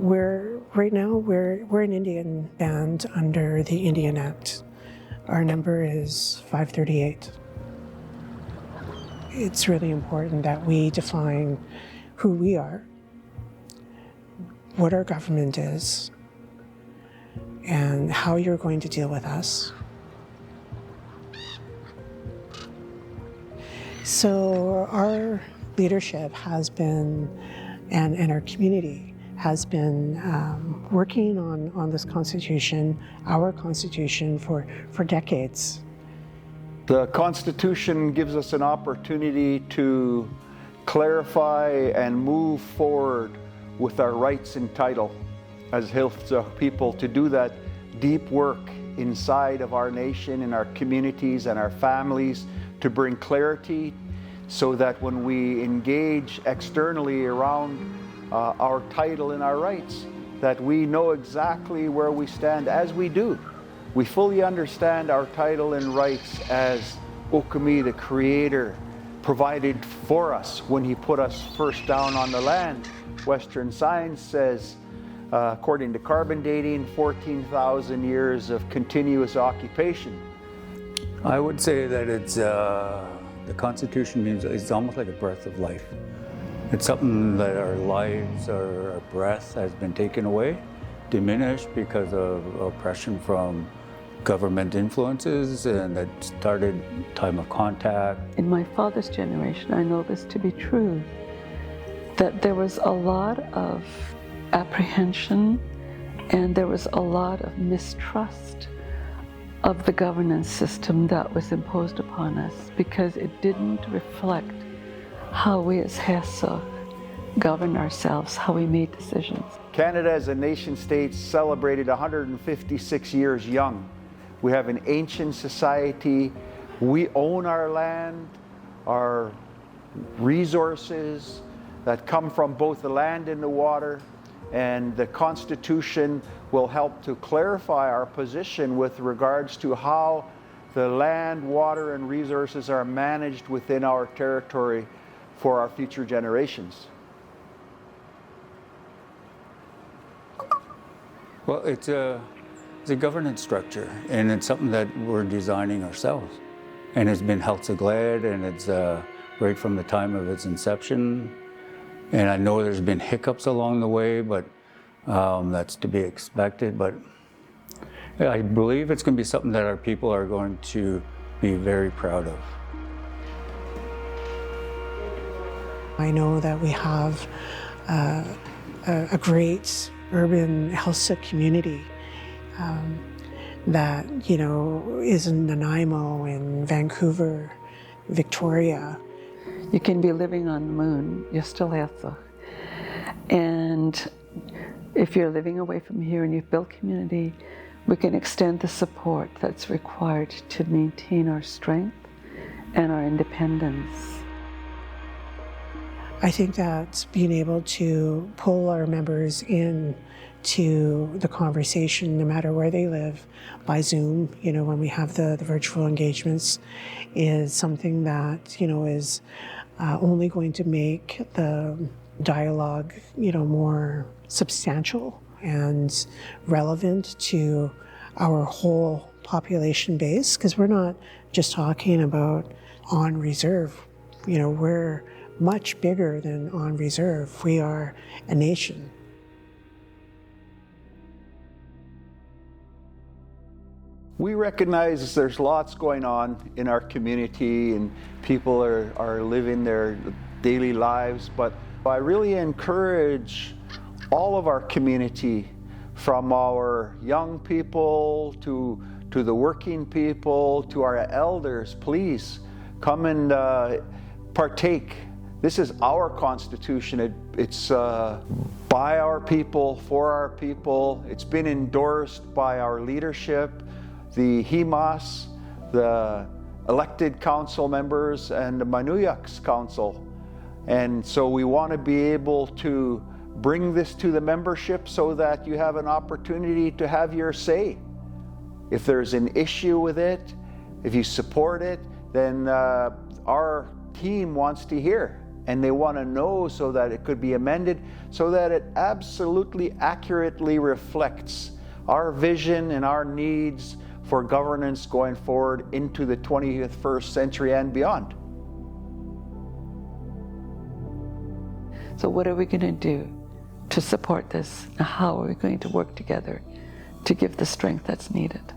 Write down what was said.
Right now we're an Indian band under the Indian Act. Our number is 538. It's really important that we define who we are, what our government is, and how you're going to deal with us. So our leadership has been, and our community has been working on this Constitution, our Constitution, for decades. The Constitution gives us an opportunity to clarify and move forward with our rights and title as Haíጡ zaqv people, to do that deep work inside of our nation, in our communities and our families, to bring clarity so that when we engage externally around our title and our rights, that we know exactly where we stand. As we do, we fully understand our title and rights as Okami, the Creator, provided for us when He put us first down on the land. Western science says, according to carbon dating, 14,000 years of continuous occupation. I would say that it's the Constitution means it's almost like a breath of life. It's something that our lives, our breath has been taken away, diminished because of oppression from government influences, and that started time of contact. In my father's generation, I know this to be true, that there was a lot of apprehension and there was a lot of mistrust of the governance system that was imposed upon us, because it didn't reflect how we as Haíጡ govern ourselves, how we made decisions. Canada as a nation state celebrated 156 years young. We have an ancient society. We own our land, our resources that come from both the land and the water, and the Constitution will help to clarify our position with regards to how the land, water, and resources are managed within our territory for our future generations. Well, it's a governance structure, and it's something that we're designing ourselves. And it's been Haíጡ zaqv, and it's right from the time of its inception. And I know there's been hiccups along the way, but that's to be expected. But I believe it's going to be something that our people are going to be very proud of. I know that we have a great urban Haíጡ community that, you know, is in Nanaimo, in Vancouver, Victoria. You can be living on the moon, you're still Haíጡ. And if you're living away from here and you've built community, we can extend the support that's required to maintain our strength and our independence. I think that being able to pull our members in to the conversation, no matter where they live, by Zoom, you know, when we have the virtual engagements, is something that, you know, is only going to make the dialogue, you know, more substantial and relevant to our whole population base, because we're not just talking about on reserve. You know, we're much bigger than on reserve. We are a nation. We recognize there's lots going on in our community and people are living their daily lives, but I really encourage all of our community, from our young people to the working people to our elders, please come and partake. This is our Constitution. It's by our people, for our people. It's been endorsed by our leadership, the Himas, the elected council members, and the Manuyak's council. And so we want to be able to bring this to the membership so that you have an opportunity to have your say. If there's an issue with it, if you support it, then our team wants to hear. and they want to know so that it could be amended, so that it absolutely accurately reflects our vision and our needs for governance going forward into the 21st century and beyond. So what are we going to do to support this? How are we going to work together to give the strength that's needed?